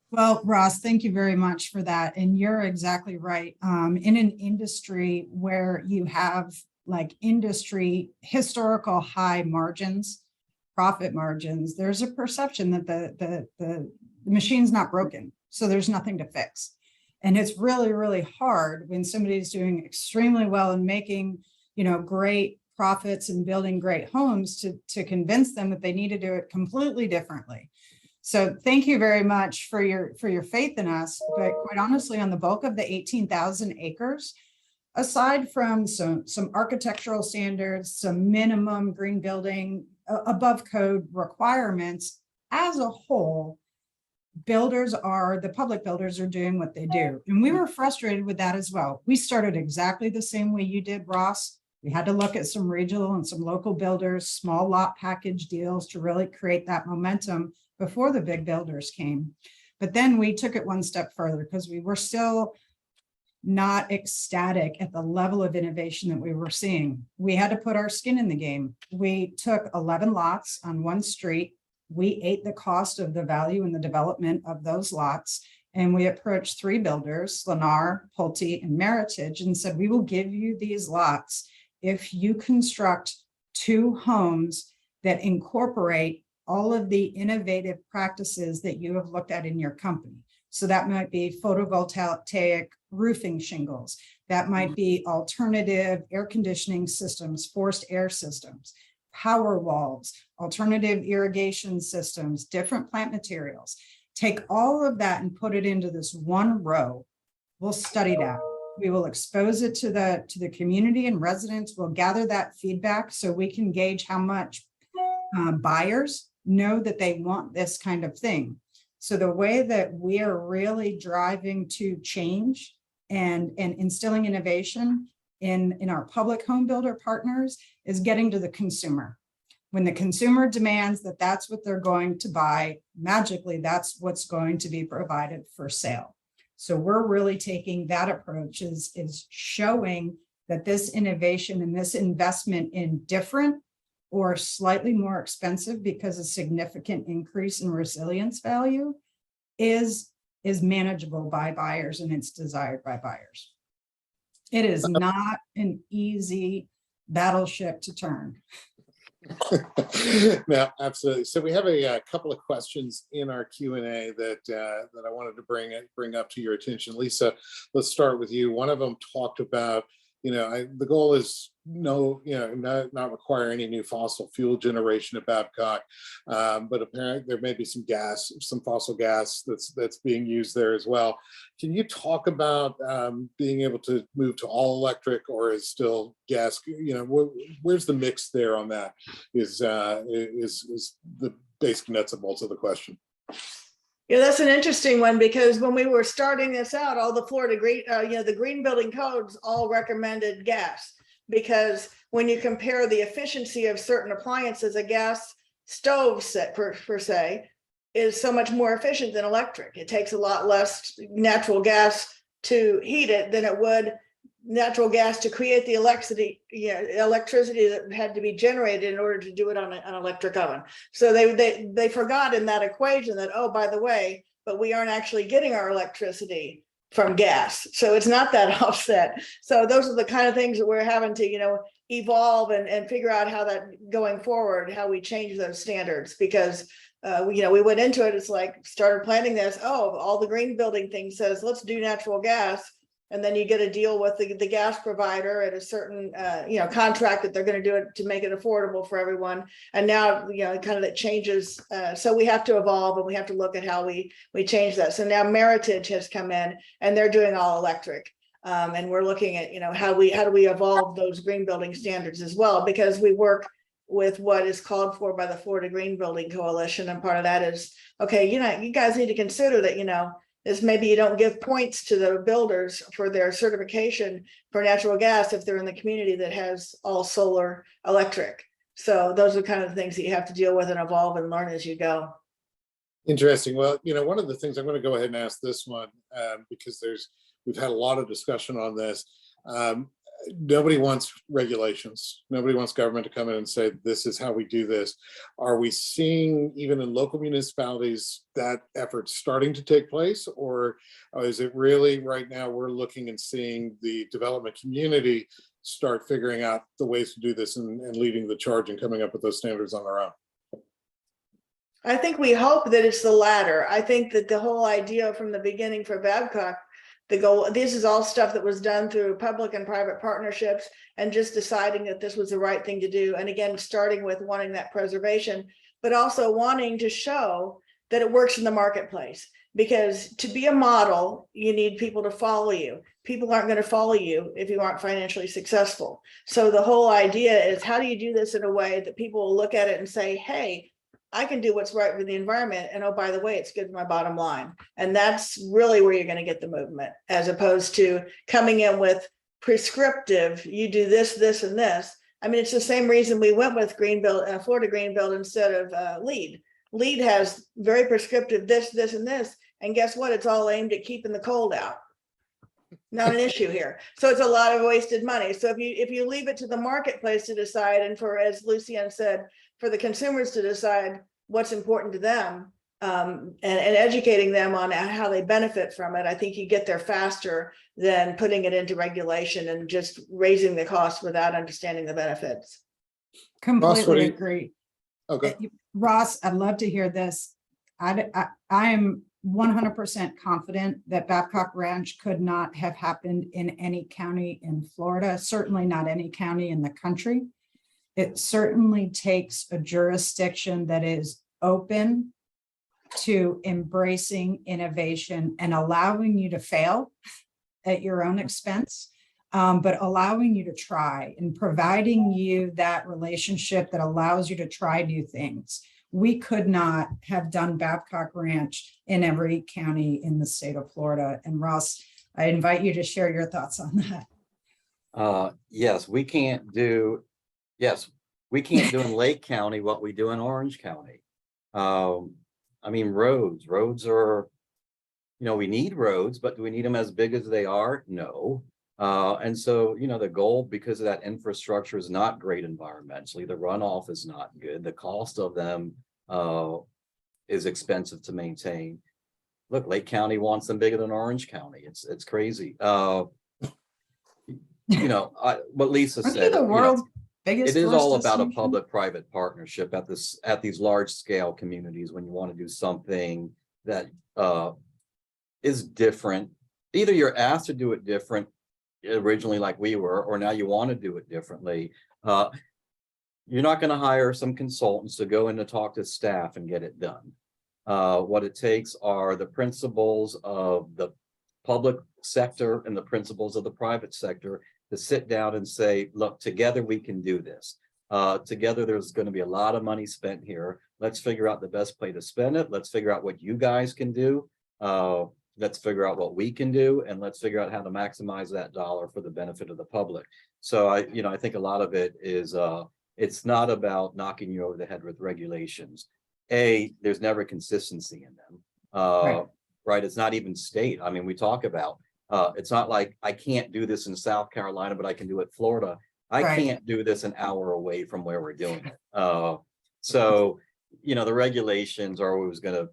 Well, Ross, thank you very much for that. And you're exactly right. In an industry where you have industry historical high margins, profit margins, there's a perception that the machine's not broken. So there's nothing to fix. And it's really, really hard when somebody's doing extremely well and making, great profits and building great homes to convince them that they need to do it completely differently. So thank you very much for your faith in us. But quite honestly, on the bulk of the 18,000 acres, aside from some architectural standards, some minimum green building above code requirements, as a whole, the public builders are doing what they do. And we were frustrated with that as well. We started exactly the same way you did, Ross. We had to look at some regional and some local builders, small lot package deals to really create that momentum before the big builders came. But then we took it one step further because we were still not ecstatic at the level of innovation that we were seeing. We had to put our skin in the game. We took 11 lots on one street. We ate the cost of the value and the development of those lots. And we approached 3 builders, Lennar, Pulte, and Meritage, and said, we will give you these lots if you construct 2 homes that incorporate all of the innovative practices that you have looked at in your company. So that might be photovoltaic roofing shingles. That might be alternative air conditioning systems, forced air systems, power walls, alternative irrigation systems, different plant materials. Take all of that and put it into this one row. We'll study that. We will expose it to the community and residents. We'll gather that feedback so we can gauge how much buyers know that they want this kind of thing. So the way that we are really driving to change and instilling innovation in our public home builder partners is getting to the consumer. When the consumer demands that that's what they're going to buy, magically, that's what's going to be provided for sale. So we're really taking that approach is showing that this innovation and this investment in different or slightly more expensive because of significant increase in resilience value is manageable by buyers and it's desired by buyers. It is not an easy battleship to turn. No, absolutely. So we have a couple of questions in our Q&A that I wanted to bring up to your attention. Lisa, let's start with you. One of them talked about, the goal is not require any new fossil fuel generation at Babcock, but apparently there may be some fossil gas that's being used there as well. Can you talk about being able to move to all electric, or is still gas? Where's the mix there on that? Is the basic nuts and bolts of the question. Yeah, that's an interesting one, because when we were starting this out, all the Florida the green building codes all recommended gas, because when you compare the efficiency of certain appliances, a gas stove set per se is so much more efficient than electric. It takes a lot less natural gas to heat it than it would natural gas to create the electricity that had to be generated in order to do it on an electric oven. So they forgot in that equation that, oh, by the way, but we aren't actually getting our electricity from gas. So it's not that offset. So those are the kind of things that we're having to, evolve and figure out how that going forward, how we change those standards, because we went into it, it's like started planning this. Oh, all the green building thing says, let's do natural gas. And then you get a deal with the gas provider at a certain, contract that they're going to do it to make it affordable for everyone. And now, kind of that changes. So we have to evolve, and we have to look at how we change that. So now Meritage has come in and they're doing all electric. And we're looking at, how do we evolve those green building standards as well, because we work with what is called for by the Florida Green Building Coalition. And part of that is, okay, you guys need to consider that, is maybe you don't give points to the builders for their certification for natural gas if they're in the community that has all solar electric. So those are kind of the things that you have to deal with and evolve and learn as you go. Interesting. Well, one of the things I'm going to go ahead and ask this one, because we've had a lot of discussion on this. Nobody wants regulations. Nobody wants government to come in and say, this is how we do this. Are we seeing, even in local municipalities, that effort starting to take place? Or is it really right now we're looking and seeing the development community start figuring out the ways to do this and leading the charge and coming up with those standards on their own? I think we hope that it's the latter. I think that the whole idea from the beginning for Babcock, the goal, this is all stuff that was done through public and private partnerships and just deciding that this was the right thing to do. And again, starting with wanting that preservation, but also wanting to show that it works in the marketplace. Because to be a model, you need people to follow you. people aren't going to follow you if you aren't financially successful. So the whole idea is, how do you do this in a way that people will look at it and say, hey, I can do what's right for the environment. And oh, by the way, it's good for my bottom line. And that's really where you're going to get the movement, as opposed to coming in with prescriptive, you do this, this, and this. I mean, it's the same reason we went with Greenbelt, Florida Greenbelt instead of LEED. LEED has very prescriptive this, this, and this. And guess what? It's all aimed at keeping the cold out. Not an issue here. So it's a lot of wasted money. So if you leave it to the marketplace to decide, and for, as Lucienne said, for the consumers to decide what's important to them, and educating them on how they benefit from it, I think you get there faster than putting it into regulation and just raising the cost without understanding the benefits. Completely agree. Okay. Ross, I'd love to hear this. I am 100% confident that Babcock Ranch could not have happened in any county in Florida, certainly not any county in the country. It certainly takes a jurisdiction that is open to embracing innovation and allowing you to fail at your own expense, but allowing you to try and providing you that relationship that allows you to try new things. We could not have done Babcock Ranch in every county in the state of Florida. And Ross, I invite you to share your thoughts on that. Yes, we can't do in Lake County what we do in Orange County. I mean, roads are, we need roads, but do we need them as big as they are? No. And so, the goal, because of that infrastructure, is not great environmentally. The runoff is not good. The cost of them is expensive to maintain. Look, Lake County wants them bigger than Orange County. It's crazy. What Lisa said, the world's biggest it is all about a destination? public-private partnership at these large-scale communities. When you want to do something that is different, either you're asked to do it different originally, like we were, or now you want to do it differently. You're not going to hire some consultants to go in to talk to staff and get it done. What it takes are the principles of the public sector and the principles of the private sector to sit down and say, look, together we can do this. Together there's going to be a lot of money spent here. Let's figure out the best way to spend it. Let's figure out what you guys can do. Let's figure out what we can do, and let's figure out how to maximize that dollar for the benefit of the public. So I think a lot of it is, it's not about knocking you over the head with regulations. There's never consistency in them. Right. It's not even state. I mean, we talk about, it's not like I can't do this in South Carolina, but I can do it in Florida. I can't do this an hour away from where we're doing it. So, the regulations are always going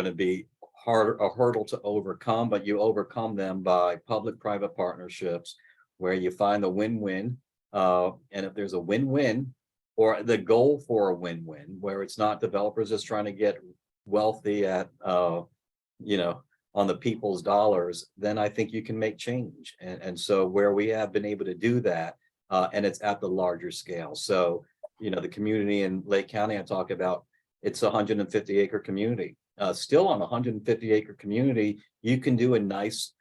to be a hurdle to overcome, but you overcome them by public-private partnerships where you find the win-win. And if there's a win-win, or the goal for a win-win, where it's not developers just trying to get wealthy at, on the people's dollars, then I think you can make change. And so where we have been able to do that, and it's at the larger scale. So, the community in Lake County I talk about, it's a 150-acre community. Still on a 150-acre community, you can do a nice,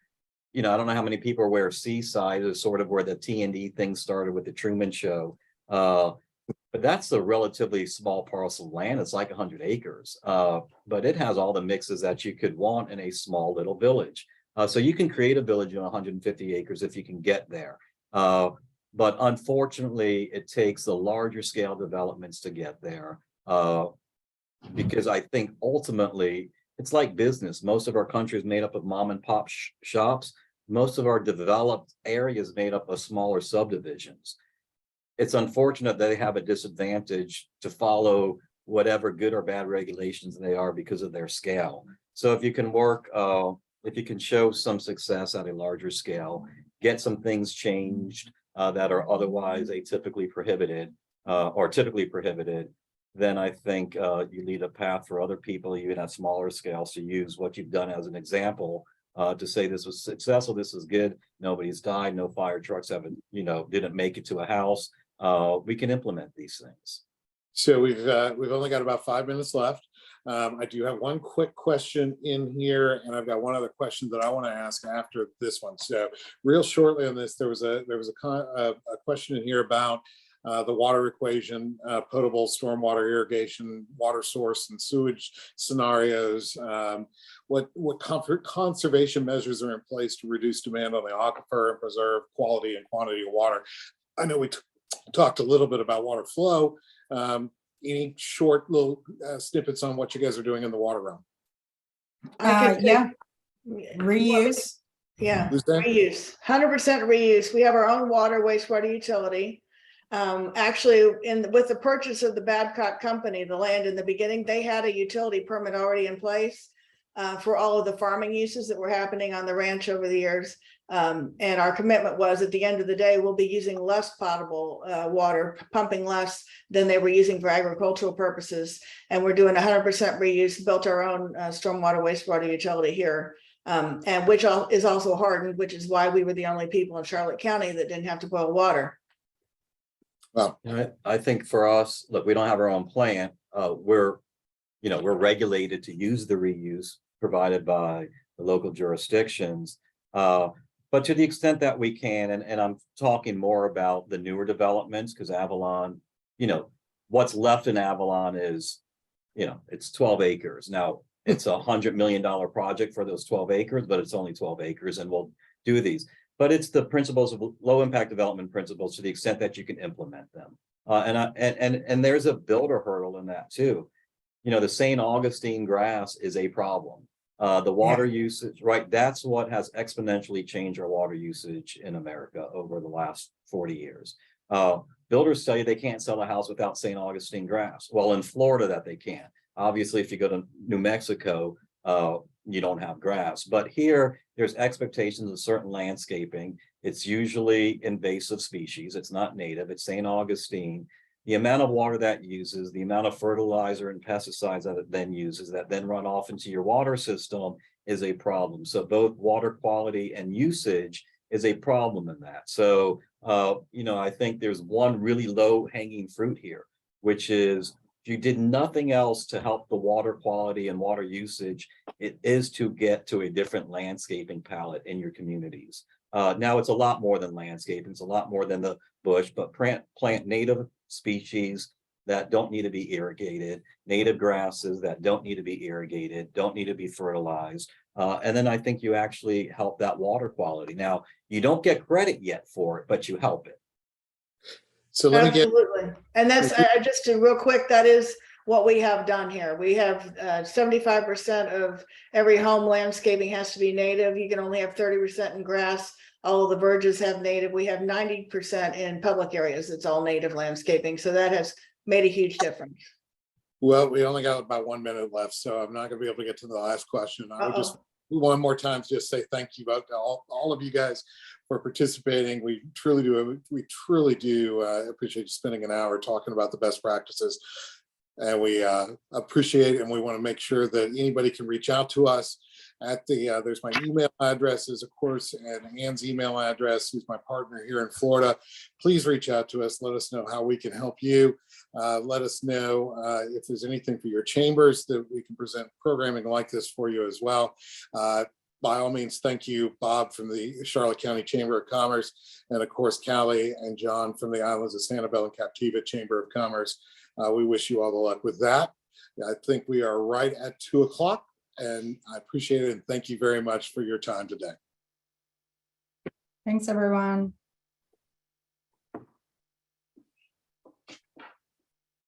I don't know how many people are aware of Seaside, is sort of where the T&D thing started with the Truman Show. But that's a relatively small parcel of land. It's like 100 acres, but it has all the mixes that you could want in a small little village. So you can create a village on 150 acres if you can get there. But unfortunately, it takes the larger scale developments to get there. Because I think ultimately it's like business. Most of our country is made up of mom and pop shops. Most of our developed areas made up of smaller subdivisions. It's unfortunate that they have a disadvantage to follow whatever good or bad regulations they are because of their scale. So if you can work, if you can show some success at a larger scale, get some things changed that are otherwise atypically prohibited or typically prohibited, then I think you lead a path for other people, even at smaller scales, to use what you've done as an example to say this was successful, this is good, nobody's died, no fire trucks haven't, didn't make it to a house. We can implement these things. So we've only got about 5 minutes left. I do have one quick question in here, and I've got one other question that I want to ask after this one. So real shortly on this, there was a question in here about the water equation, potable stormwater irrigation, water source and sewage scenarios. What conservation measures are in place to reduce demand on the aquifer and preserve quality and quantity of water? I know we talked a little bit about water flow. Any short little snippets on what you guys are doing in the water realm? Yeah, reuse. Yeah, Who's that? reuse, 100% reuse. We have our own water wastewater utility. Actually, with the purchase of the Babcock company, the land in the beginning, they had a utility permit already in place for all of the farming uses that were happening on the ranch over the years. And our commitment was, at the end of the day, we'll be using less potable water, pumping less than they were using for agricultural purposes. And we're doing 100% reuse, built our own stormwater wastewater utility here. And which is also hardened, which is why we were the only people in Charlotte County that didn't have to boil water. Well, I think for us, look, we don't have our own plant. We're regulated to use the reuse provided by the local jurisdictions. But to the extent that we can, and I'm talking more about the newer developments, because Avalon, what's left in Avalon is, it's 12 acres. Now, it's $100 million project for those 12 acres, but it's only 12 acres, and we'll do these. But it's the principles of low impact development principles to the extent that you can implement them. And there's a builder hurdle in that too. The St. Augustine grass is a problem. The water usage, right? That's what has exponentially changed our water usage in America over the last 40 years. Builders tell you they can't sell a house without St. Augustine grass. Well, in Florida that they can. Obviously, if you go to New Mexico, you don't have grass. But here, there's expectations of certain landscaping. It's usually invasive species. It's not native. It's St. Augustine. The amount of water that uses, the amount of fertilizer and pesticides that it then uses that then run off into your water system is a problem. So both water quality and usage is a problem in that. So, I think there's one really low hanging fruit here, which is if you did nothing else to help the water quality and water usage, it is to get to a different landscaping palette in your communities. Now it's a lot more than landscaping. It's a lot more than the bush, but plant native species that don't need to be irrigated, native grasses that don't need to be irrigated, don't need to be fertilized. And then I think you actually help that water quality. Now, you don't get credit yet for it, but you help it. so let me get, Absolutely. And that's just real quick, that is what we have done here. We have 75% of every home landscaping has to be native. You can only have 30% in grass. All of the verges have native. We have 90% in public areas. It's all native landscaping. So that has made a huge difference. well, we only got about 1 minute left, so I'm not gonna be able to get to the last question. I would just one more time just say thank you to all of you guys for participating. We truly do appreciate you spending an hour talking about the best practices. And we appreciate it, and we want to make sure that anybody can reach out to us at there's my email addresses, of course, and Ann's email address, who's my partner here in Florida. Please reach out to us. Let us know how we can help you. Let us know if there's anything for your chambers that we can present programming like this for you as well. By all means, thank you, Bob from the Charlotte County Chamber of Commerce, and of course, Callie and John from the islands of Sanibel and Captiva Chamber of Commerce. We wish you all the luck with that. I think we are right at 2 o'clock, and I appreciate it. And thank you very much for your time today. Thanks, everyone.